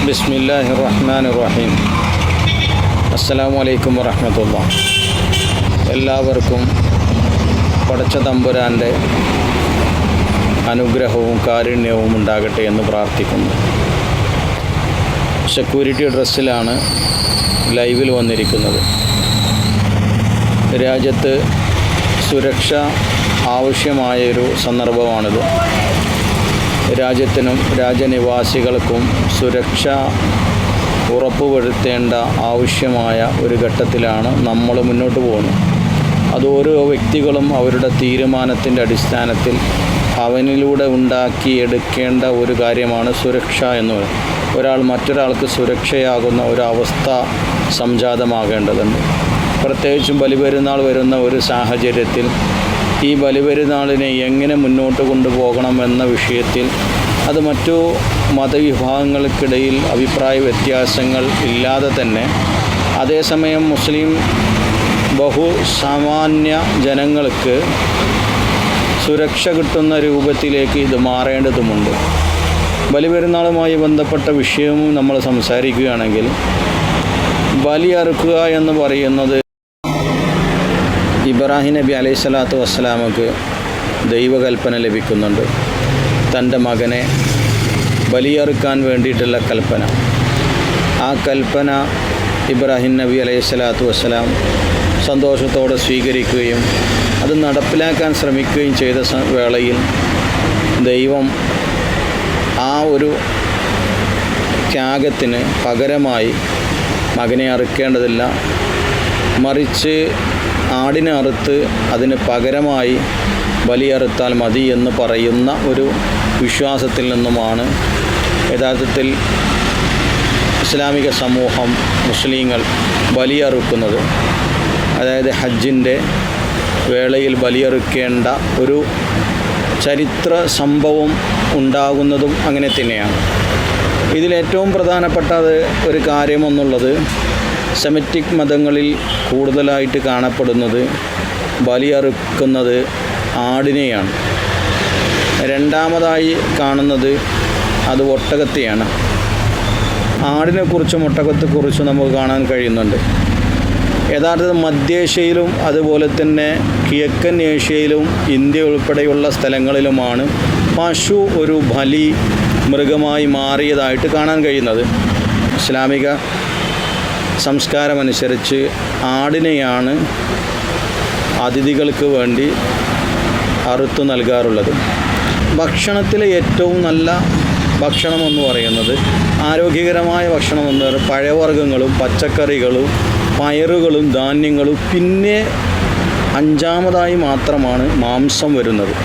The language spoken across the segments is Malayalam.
ബിസ്മില്ലാഹിർ റഹ്മാനിർ റഹീം. അസ്സലാമു അലൈക്കും വറഹ്മത്തുള്ളാഹി. എല്ലാവർക്കും പടച്ച തമ്പുരാൻ്റെ അനുഗ്രഹവും കാരുണ്യവും ഉണ്ടാകട്ടെ എന്ന് പ്രാർത്ഥിക്കുന്നു. സെക്യൂരിറ്റി ഡ്രസ്സിലാണ് ലൈവിൽ വന്നിരിക്കുന്നത്. രാജ്യത്ത് സുരക്ഷ ആവശ്യമായൊരു സന്ദർഭമാണിത്. രാജ്യത്തിനും രാജ്യനിവാസികൾക്കും സുരക്ഷ ഉറപ്പുവരുത്തേണ്ട ആവശ്യമായ ഒരു ഘട്ടത്തിലാണ് നമ്മൾ മുന്നോട്ട് പോകുന്നത്. അത് ഓരോ വ്യക്തികളും അവരുടെ തീരുമാനത്തിൻ്റെ അടിസ്ഥാനത്തിൽ അവനിലൂടെ ഉണ്ടാക്കിയെടുക്കേണ്ട ഒരു കാര്യമാണ് സുരക്ഷ എന്ന് പറയുന്നത്. ഒരാൾ മറ്റൊരാൾക്ക് സുരക്ഷയാകുന്ന ഒരവസ്ഥ സംജാതമാകേണ്ടതുണ്ട്. പ്രത്യേകിച്ചും ബലിപെരുന്നാൾ വരുന്ന ഒരു സാഹചര്യത്തിൽ ഈ ബലിപെരുന്നാളിനെ എങ്ങനെ മുന്നോട്ട് കൊണ്ടുപോകണമെന്ന വിഷയത്തിൽ അത് മറ്റു മതവിഭാഗങ്ങൾക്കിടയിൽ അഭിപ്രായ വ്യത്യാസങ്ങൾ ഇല്ലാതെ തന്നെ അതേസമയം മുസ്ലിം ബഹുസാമാന്യ ജനങ്ങൾക്ക് സുരക്ഷ കിട്ടുന്ന രൂപത്തിലേക്ക് ഇത് മാറേണ്ടതുമുണ്ട്. ബലിപെരുന്നാളുമായി ബന്ധപ്പെട്ട വിഷയവും നമ്മൾ സംസാരിക്കുകയാണെങ്കിൽ ബലി അറുക്കുക എന്ന് പറയുന്നത് ഇബ്രാഹിം നബി അലൈഹി സ്വലാത്തു വസ്സലാമക്ക് ദൈവകൽപ്പന ലഭിക്കുന്നുണ്ട്. തൻ്റെ മകനെ ബലിയറുക്കാൻ വേണ്ടിയിട്ടുള്ള കൽപ്പന. ആ കൽപ്പന ഇബ്രാഹിം നബി അലൈഹി സ്വലാത്തു വസ്സലാം സന്തോഷത്തോടെ സ്വീകരിക്കുകയും അത് നടപ്പിലാക്കാൻ ശ്രമിക്കുകയും ചെയ്ത വേളയിൽ ദൈവം ആ ഒരു ത്യാഗത്തിന് പകരമായി മകനെ അറുക്കേണ്ടതില്ല, മറിച്ച് ആടിനെ അറുത്ത് അതിന് പകരമായി ബലിയറുത്താൽ മതി എന്ന് പറയുന്ന ഒരു വിശ്വാസത്തിൽ നിന്നുമാണ് യഥാർത്ഥത്തിൽ ഇസ്ലാമിക സമൂഹം മുസ്ലിങ്ങൾ ബലിയറുക്കുന്നത്. അതായത് ഹജ്ജിൻ്റെ വേളയിൽ ബലിയറുക്കേണ്ട ഒരു ചരിത്ര സംഭവം ഉണ്ടാകുന്നതും അങ്ങനെ തന്നെയാണ്. ഇതിലേറ്റവും പ്രധാനപ്പെട്ട ഒരു കാര്യമെന്നുള്ളത് സെമിറ്റിക് മതങ്ങളിൽ കൂടുതലായിട്ട് കാണപ്പെടുന്നത് ബലിയറുക്കുന്നത് ആടിനെയാണ്. രണ്ടാമതായി കാണുന്നത് അത് ഒട്ടകത്തെയാണ്. ആടിനെക്കുറിച്ചും ഒട്ടകത്തെക്കുറിച്ചും നമുക്ക് കാണാൻ കഴിയുന്നുണ്ട്. യഥാർത്ഥത്തിൽ മധ്യേഷ്യയിലും അതുപോലെ തന്നെ കിഴക്കൻ ഏഷ്യയിലും ഇന്ത്യ ഉൾപ്പെടെയുള്ള സ്ഥലങ്ങളിലുമാണ് പശു ഒരു ബലി മൃഗമായി മാറിയതായിട്ട് കാണാൻ കഴിയുന്നത്. ഇസ്ലാമിക സംസ്കാരമനുസരിച്ച് ആടിനെയാണ് അതിഥികൾക്ക് വേണ്ടി അറുത്തു നൽകാറുള്ളത്. ഭക്ഷണത്തിലെ ഏറ്റവും നല്ല ഭക്ഷണമെന്ന് പറയുന്നത് ആരോഗ്യകരമായ ഭക്ഷണമെന്ന് പറയുന്നത് പഴവർഗ്ഗങ്ങളും പച്ചക്കറികളും പയറുകളും ധാന്യങ്ങളും, പിന്നെ അഞ്ചാമതായി മാത്രമാണ് മാംസം വരുന്നത്.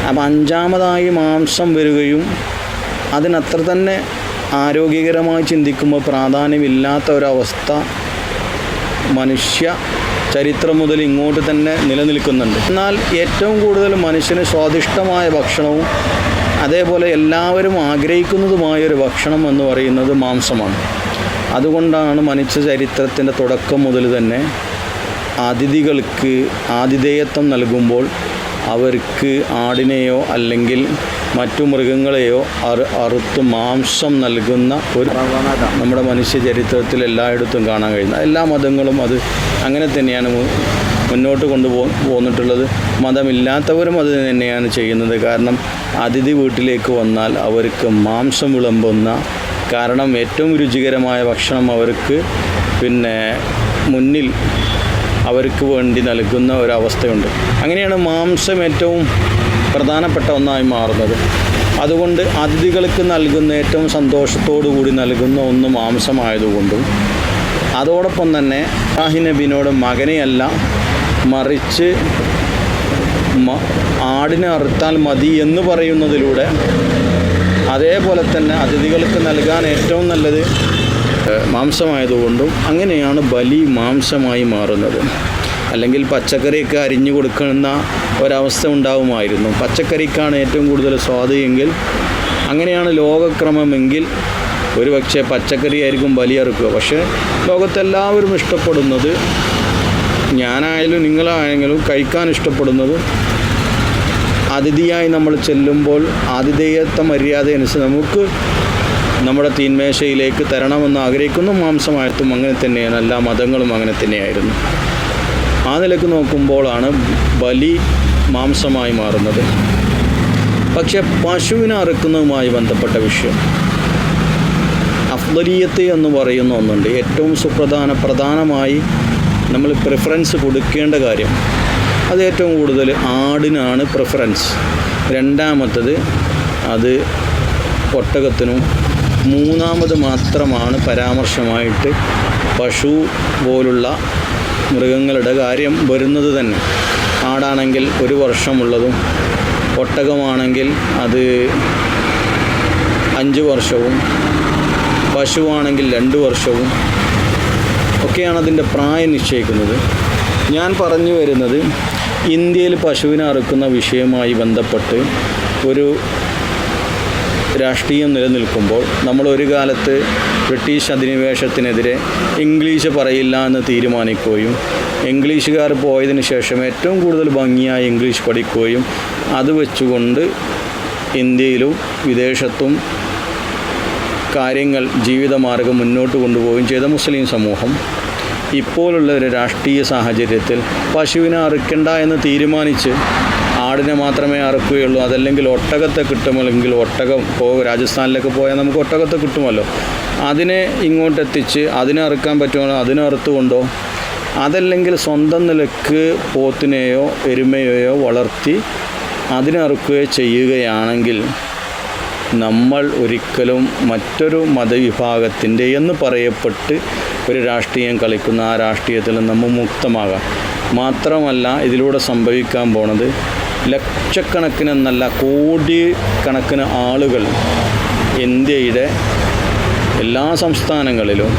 അപ്പം അഞ്ചാമതായി മാംസം വരികയും അതിനത്ര തന്നെ ആരോഗ്യകരമായി ചിന്തിക്കുമ്പോൾ പ്രാധാന്യമില്ലാത്ത ഒരവസ്ഥ മനുഷ്യ ചരിത്രം മുതൽ ഇങ്ങോട്ട് തന്നെ നിലനിൽക്കുന്നുണ്ട്. എന്നാൽ ഏറ്റവും കൂടുതൽ മനുഷ്യന് സ്വാദിഷ്ടമായ ഭക്ഷണവും അതേപോലെ എല്ലാവരും ആഗ്രഹിക്കുന്നതുമായൊരു ഭക്ഷണം എന്ന് പറയുന്നത് മാംസമാണ്. അതുകൊണ്ടാണ് മനുഷ്യ ചരിത്രത്തിൻ്റെ തുടക്കം മുതൽ തന്നെ അതിഥികൾക്ക് ആതിഥേയത്വം നൽകുമ്പോൾ അവർക്ക് ആടിനെയോ അല്ലെങ്കിൽ മറ്റു മൃഗങ്ങളെയോ അറുത്ത് മാംസം നൽകുന്ന ഒരു പ്രവണത നമ്മുടെ മനുഷ്യ ചരിത്രത്തിൽ എല്ലായിടത്തും കാണാൻ കഴിയുന്നത്. എല്ലാ മതങ്ങളും അത് അങ്ങനെ തന്നെയാണ് മുന്നോട്ട് പോന്നിട്ടുള്ളത്. മതമില്ലാത്തവരും അത് തന്നെയാണ് ചെയ്യുന്നത്. കാരണം അതിഥി വീട്ടിലേക്ക് വന്നാൽ അവർക്ക് മാംസം വിളമ്പുന്ന, കാരണം ഏറ്റവും രുചികരമായ ഭക്ഷണം അവർക്ക് മുന്നിൽ അവർക്ക് വേണ്ടി നൽകുന്ന ഒരവസ്ഥയുണ്ട്. അങ്ങനെയാണ് മാംസം ഏറ്റവും പ്രധാനപ്പെട്ട ഒന്നായി മാറുന്നത്. അതുകൊണ്ട് അതിഥികൾക്ക് നൽകുന്ന ഏറ്റവും സന്തോഷത്തോടു കൂടി നൽകുന്ന ഒന്ന് മാംസമായതുകൊണ്ടും അതോടൊപ്പം തന്നെ ഇബ്രാഹിം നബിയോട് മകനെയല്ല മറിച്ച് ആടിനെ അറുത്താൽ മതി എന്ന് പറയുന്നതിലൂടെ അതേപോലെ തന്നെ അതിഥികൾക്ക് നൽകാൻ ഏറ്റവും നല്ലത് മാംസമായതുകൊണ്ടും അങ്ങനെയാണ് ബലി മാംസമായി മാറുന്നത്. അല്ലെങ്കിൽ പച്ചക്കറിയൊക്കെ അരിഞ്ഞു കൊടുക്കുന്ന ഒരവസ്ഥ ഉണ്ടാവുമായിരുന്നു. പച്ചക്കറിക്കാണ് ഏറ്റവും കൂടുതൽ സ്വാദ് എങ്കിൽ, അങ്ങനെയാണ് ലോകക്രമമെങ്കിൽ ഒരു പക്ഷേ പച്ചക്കറി ആയിരിക്കും ബലിയറുക്കുക. പക്ഷേ ലോകത്തെല്ലാവരും ഇഷ്ടപ്പെടുന്നത്, ഞാനായാലും നിങ്ങളായെങ്കിലും കഴിക്കാൻ ഇഷ്ടപ്പെടുന്നത് അതിഥിയായി നമ്മൾ ചെല്ലുമ്പോൾ ആതിഥേയത്വ മര്യാദ അനുസരിച്ച് നമുക്ക് നമ്മുടെ തീന്മേശയിലേക്ക് തരണമെന്ന് ആഗ്രഹിക്കുന്ന മാംസമായിട്ടും അങ്ങനെ തന്നെയാണ്. എല്ലാ മതങ്ങളും അങ്ങനെ തന്നെയായിരുന്നു. ആ നിലക്ക് നോക്കുമ്പോഴാണ് ബലി മാംസമായി മാറുന്നത്. പക്ഷെ പശുവിനെ അറുക്കുന്നതുമായി ബന്ധപ്പെട്ട വിഷയം അഫ്ദലിയത്ത് എന്ന് പറയുന്ന ഒന്നുണ്ട്. ഏറ്റവും പ്രധാനമായി നമ്മൾ പ്രിഫറൻസ് കൊടുക്കേണ്ട കാര്യം അത് ഏറ്റവും കൂടുതൽ ആടിനാണ് പ്രിഫറൻസ്. രണ്ടാമത്തത് അത് ഒട്ടകത്തിനും, മൂന്നാമത് മാത്രമാണ് പരാമർശമായിട്ട് പശു പോലുള്ള മൃഗങ്ങളുടെ കാര്യം വരുന്നത് തന്നെ. ആടാണെങ്കിൽ 1 വർഷമുള്ളതും ഒട്ടകമാണെങ്കിൽ അത് 5 വർഷവും പശുവാണെങ്കിൽ 2 വർഷവും ഒക്കെയാണ് അതിൻ്റെ പ്രായം നിശ്ചയിക്കുന്നത്. ഞാൻ പറഞ്ഞു വരുന്നത് ഇന്ത്യയിൽ പശുവിനെ അറുക്കുന്ന വിഷയവുമായി ബന്ധപ്പെട്ട് ഒരു രാഷ്ട്രീയം നിലനിൽക്കുമ്പോൾ നമ്മൾ ഒരു കാലത്ത് ബ്രിട്ടീഷ് അധിനിവേശത്തിനെതിരെ ഇംഗ്ലീഷ് പറയില്ല എന്ന് തീരുമാനിക്കുകയും ഇംഗ്ലീഷുകാർ പോയതിന് ശേഷം ഏറ്റവും കൂടുതൽ ഭംഗിയായി ഇംഗ്ലീഷ് പഠിക്കുകയും അത് വെച്ചുകൊണ്ട് ഇന്ത്യയിലും വിദേശത്തും കാര്യങ്ങൾ ജീവിതമാർഗം മുന്നോട്ട് കൊണ്ടുപോവുകയും ചെയ്ത മുസ്ലിം സമൂഹം ഇപ്പോഴുള്ള ഒരു രാഷ്ട്രീയ സാഹചര്യത്തിൽ പശുവിനെ അറുക്കണ്ട എന്ന് തീരുമാനിച്ച് ആടിനെ മാത്രമേ അറുക്കുകയുള്ളൂ, അതല്ലെങ്കിൽ ഒട്ടകത്തെ കിട്ടുമല്ലെങ്കിൽ ഒട്ടകം രാജസ്ഥാനിലൊക്കെ പോയാൽ നമുക്ക് ഒട്ടകത്തെ കിട്ടുമല്ലോ, അതിനെ ഇങ്ങോട്ടെത്തിച്ച് അതിനെ അറുക്കാൻ പറ്റുമോ അതിനെ അറുത്തുകൊണ്ടോ, അതല്ലെങ്കിൽ സ്വന്തം നിലക്ക് പോത്തിനെയോ എരുമയെയോ വളർത്തി അതിനെ അറുക്കുകയോ ചെയ്യുകയാണെങ്കിൽ നമ്മൾ ഒരിക്കലും മറ്റൊരു മതവിഭാഗത്തിൻ്റെ എന്ന് പറയപ്പെട്ട് ഒരു രാഷ്ട്രീയം കളിക്കുന്ന ആ രാഷ്ട്രീയത്തിൽ നമ്മൾ മുക്തമാകാം. മാത്രമല്ല ഇതിലൂടെ സംഭവിക്കാൻ പോണത് ലക്ഷക്കണക്കിനെന്നല്ല കോടിക്കണക്കിന് ആളുകൾ ഇന്ത്യയുടെ എല്ലാ സംസ്ഥാനങ്ങളിലും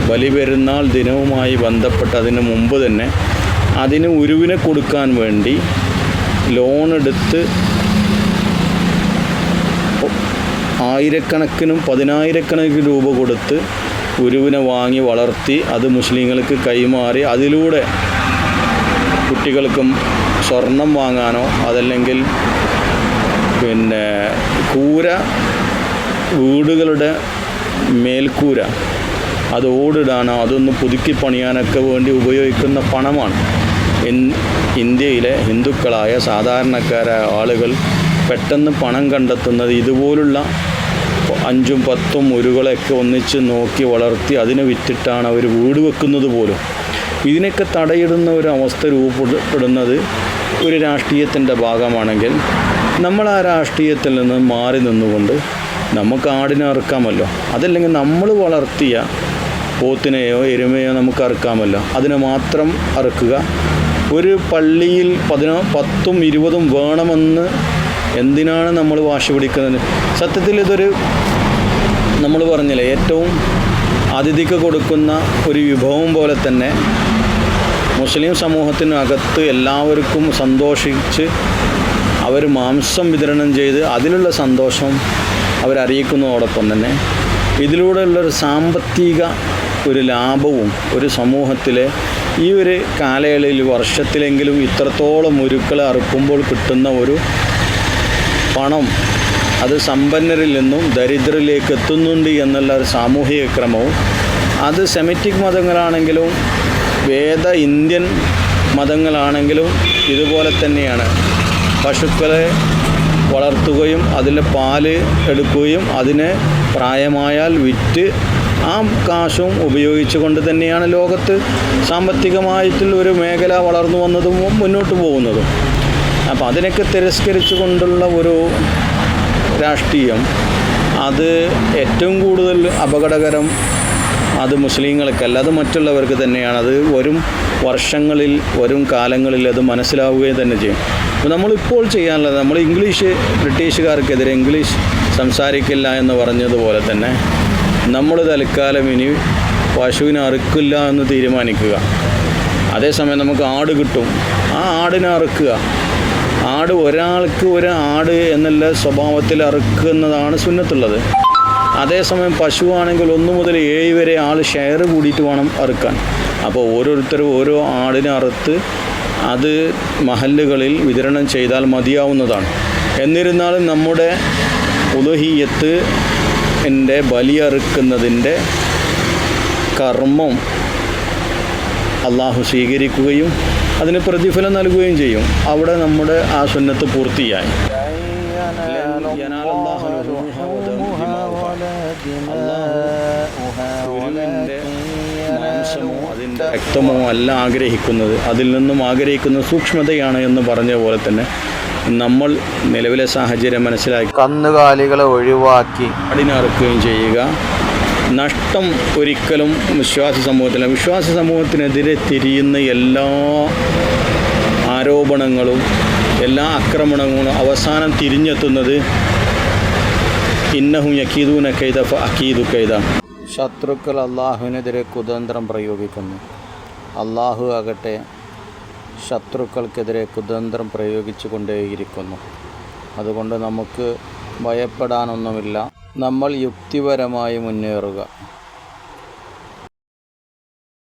ബലിപെരുന്നാൾ ദിനവുമായി ബന്ധപ്പെട്ട് അതിന് മുമ്പ് തന്നെ അതിന് ഉരുവിനെ കൊടുക്കാൻ വേണ്ടി ലോണെടുത്ത് ആയിരക്കണക്കിനും 10,000-കണക്കിന് രൂപ കൊടുത്ത് ഉരുവിനെ വാങ്ങി വളർത്തി അത് മുസ്ലിങ്ങൾക്ക് കൈമാറി അതിലൂടെ കുട്ടികൾക്കും സ്വർണം വാങ്ങാനോ അതല്ലെങ്കിൽ കൂര വീടുകളുടെ മേൽക്കൂര അത് ഓടിടാനോ അതൊന്ന് പുതുക്കി പണിയാനൊക്കെ വേണ്ടി ഉപയോഗിക്കുന്ന പണമാണ്. ഇന്ത്യയിലെ ഹിന്ദുക്കളായ സാധാരണക്കാരായ ആളുകൾ പെട്ടെന്ന് പണം കണ്ടെത്തുന്നത് ഇതുപോലുള്ള 5-10 ഉരുകളൊക്കെ ഒന്നിച്ച് നോക്കി വളർത്തി അതിനെ വിറ്റിട്ടാണ് അവർ വീട് വെക്കുന്നത് പോലും. ഇതിനൊക്കെ തടയിടുന്ന ഒരു അവസ്ഥ രൂപപ്പെടുന്നത് ഒരു രാഷ്ട്രീയത്തിൻ്റെ ഭാഗമാണെങ്കിൽ നമ്മൾ ആ രാഷ്ട്രീയത്തിൽ നിന്ന് മാറി നിന്നുകൊണ്ട് നമുക്ക് ആടിനെ അറുക്കാമല്ലോ, അതല്ലെങ്കിൽ നമ്മൾ വളർത്തിയ പോത്തിനെയോ എരുമയോ നമുക്ക് അറുക്കാമല്ലോ, അതിനെ മാത്രം അറുക്കുക. ഒരു പള്ളിയിൽ 10-20 വേണമെന്ന് എന്തിനാണ് നമ്മൾ വാശി പിടിക്കുന്നത്? സത്യത്തിൽ ഇതൊരു നമ്മൾ പറഞ്ഞില്ലേ ഏറ്റവും അതിഥിക്ക് കൊടുക്കുന്ന ഒരു വിഭവം പോലെ തന്നെ മുസ്ലിം സമൂഹത്തിനകത്ത് എല്ലാവർക്കും സന്തോഷിച്ച് അവർ മാംസം വിതരണം ചെയ്ത് അതിലുള്ള സന്തോഷം അവരറിയിക്കുന്നതോടൊപ്പം തന്നെ ഇതിലൂടെയുള്ളൊരു സാമ്പത്തിക ഒരു ലാഭവും ഒരു സമൂഹത്തിലെ ഈ ഒരു കാലയളവിൽ വർഷത്തിലെങ്കിലും ഇത്രത്തോളം ഉരുക്കളെ അറുക്കുമ്പോൾ കിട്ടുന്ന ഒരു പണം അത് സമ്പന്നരിൽ നിന്നും ദരിദ്രരിലേക്ക് എത്തുന്നുണ്ട് എന്നുള്ള ഒരു സാമൂഹിക ക്രമവും അത് സെമിറ്റിക് മതങ്ങളാണെങ്കിലും ഇന്ത്യൻ മതങ്ങളാണെങ്കിലും ഇതുപോലെ തന്നെയാണ്. പശുക്കളെ വളർത്തുകയും അതിലെ പാല് എടുക്കുകയും അതിനെ പ്രായമായാൽ വിറ്റ് ആ കാശും ഉപയോഗിച്ചു കൊണ്ട് തന്നെയാണ് ലോകത്ത് സാമ്പത്തികമായിട്ടുള്ള ഒരു മേഖല വളർന്നു വന്നതും മുന്നോട്ട് പോകുന്നതും. അപ്പോൾ അതിനൊക്കെ തിരസ്കരിച്ചു കൊണ്ടുള്ള ഒരു രാഷ്ട്രീയം അത് ഏറ്റവും കൂടുതൽ അപകടകരം അത് മുസ്ലിങ്ങൾക്കല്ല, അത് മറ്റുള്ളവർക്ക് തന്നെയാണ്. അത് വരും വർഷങ്ങളിൽ വരും കാലങ്ങളിൽ അത് മനസ്സിലാവുകയും തന്നെ ചെയ്യും. അപ്പോൾ നമ്മളിപ്പോൾ ചെയ്യാനുള്ളത് നമ്മൾ ബ്രിട്ടീഷുകാർക്കെതിരെ ഇംഗ്ലീഷ് സംസാരിക്കില്ല എന്ന് പറഞ്ഞതുപോലെ തന്നെ നമ്മൾ തൽക്കാലം ഇനി പശുവിനെ അറുക്കില്ല എന്ന് തീരുമാനിക്കുക. അതേസമയം നമുക്ക് ആട് കിട്ടും, ആ ആടിനെ അറുക്കുക. ആട് ഒരാൾക്ക് ഒരു ആട് എന്നുള്ള സ്വഭാവത്തിൽ അറുക്കുന്നതാണ് സുന്നത്തുള്ളത്. അതേസമയം പശുവാണെങ്കിൽ 1 മുതൽ 7 വരെ ആൾ ഷെയർ കൂടിയിട്ട് വേണം അറുക്കാൻ. അപ്പോൾ ഓരോരുത്തരും ഓരോ ആടിനെ അറുത്ത് അത് മഹല്ലുകളിൽ വിതരണം ചെയ്താൽ മതിയാവുന്നതാണ്. എന്നിരുന്നാലും നമ്മുടെ ഉളുഹിയ്യത്ത് എൻ്റെ ബലിയറുക്കുന്നതിൻ്റെ കർമ്മം അള്ളാഹു സ്വീകരിക്കുകയും അതിന് പ്രതിഫലം നൽകുകയും ചെയ്യും. അവിടെ നമ്മുടെ ആ സുന്നത്ത് പൂർത്തിയായി. ഗുരുവിൻ്റെ മാംസമോ അതിൻ്റെ രക്തമോ അല്ല ആഗ്രഹിക്കുന്നത്, അതിൽ നിന്നും ആഗ്രഹിക്കുന്ന സൂക്ഷ്മതയാണ് എന്ന് പറഞ്ഞ പോലെ തന്നെ നമ്മൾ നിലവിലെ സാഹചര്യം മനസ്സിലാക്കി കന്നുകാലികളെ ഒഴിവാക്കി അടിനറുക്കുകയും ചെയ്യുക. നഷ്ടം ഒരിക്കലും വിശ്വാസി സമൂഹത്തിനെതിരെ തിരിയുന്ന എല്ലാ ആരോപണങ്ങളും എല്ലാ ആക്രമണങ്ങളും അവസാനം തിരിഞ്ഞെത്തുന്നത് ഇന്നഹും യക്കീദൂന കൈദ ഫഅകീദു കൈദ. ശത്രുക്കൾ അള്ളാഹുവിനെതിരെ കുതന്ത്രം പ്രയോഗിക്കുന്നു. അള്ളാഹു ആകട്ടെ ശത്രുക്കൾക്കെതിരെ കുതന്ത്രം പ്രയോഗിച്ചു കൊണ്ടേയിരിക്കുന്നു. അതുകൊണ്ട് നമുക്ക് ഭയപ്പെടാനൊന്നുമില്ല. നമ്മൾ യുക്തിപരമായി മുന്നേറുക.